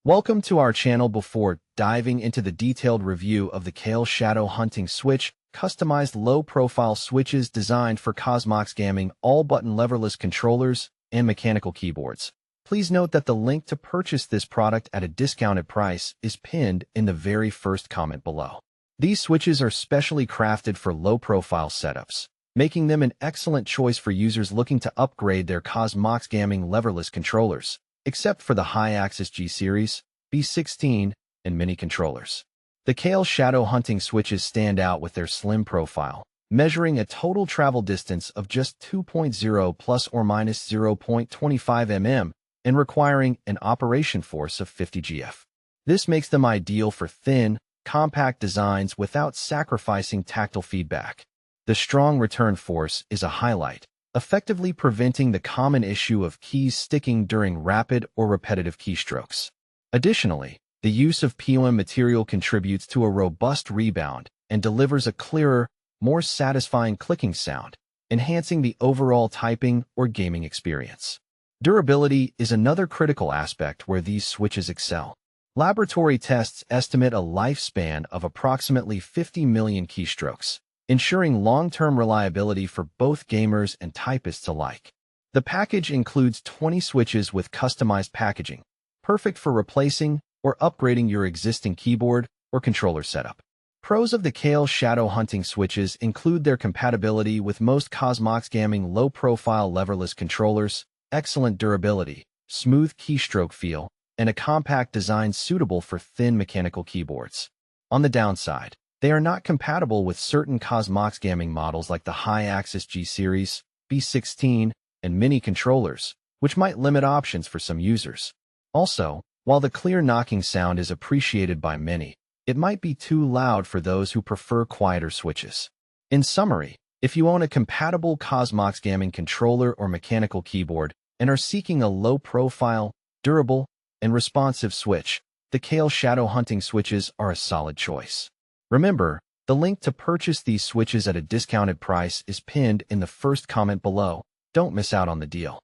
Welcome to our channel. Before diving into the detailed review of the Kailh Shadow Hunting switch, customized low-profile switches designed for Cosmoxgaming all-button leverless controllers and mechanical keyboards. Please note that the link to purchase this product at a discounted price is pinned in the very first comment below. These switches are specially crafted for low-profile setups, making them an excellent choice for users looking to upgrade their Cosmoxgaming leverless controllers, except for the high-axis G series, B16, and mini controllers. The Kailh Shadow Hunting switches stand out with their slim profile, measuring a total travel distance of just 2.0 plus or minus 0.25 mm and requiring an operation force of 50 GF. This makes them ideal for thin, compact designs without sacrificing tactile feedback. The strong return force is a highlight, effectively preventing the common issue of keys sticking during rapid or repetitive keystrokes. Additionally, the use of POM material contributes to a robust rebound and delivers a clearer, more satisfying clicking sound, enhancing the overall typing or gaming experience. Durability is another critical aspect where these switches excel. Laboratory tests estimate a lifespan of approximately 50 million keystrokes, ensuring long-term reliability for both gamers and typists alike. The package includes 20 switches with customized packaging, perfect for replacing or upgrading your existing keyboard or controller setup. Pros of the Kailh Shadow Hunting switches include their compatibility with most Cosmoxgaming low-profile leverless controllers, excellent durability, smooth keystroke feel, and a compact design suitable for thin mechanical keyboards. On the downside, they are not compatible with certain Cosmoxgaming models like the high-axis G series, B16, and mini controllers, which might limit options for some users. Also, while the clear knocking sound is appreciated by many, it might be too loud for those who prefer quieter switches. In summary, if you own a compatible Cosmoxgaming controller or mechanical keyboard and are seeking a low-profile, durable, and responsive switch, the Kailh Shadow Hunting switches are a solid choice. Remember, the link to purchase these switches at a discounted price is pinned in the first comment below. Don't miss out on the deal.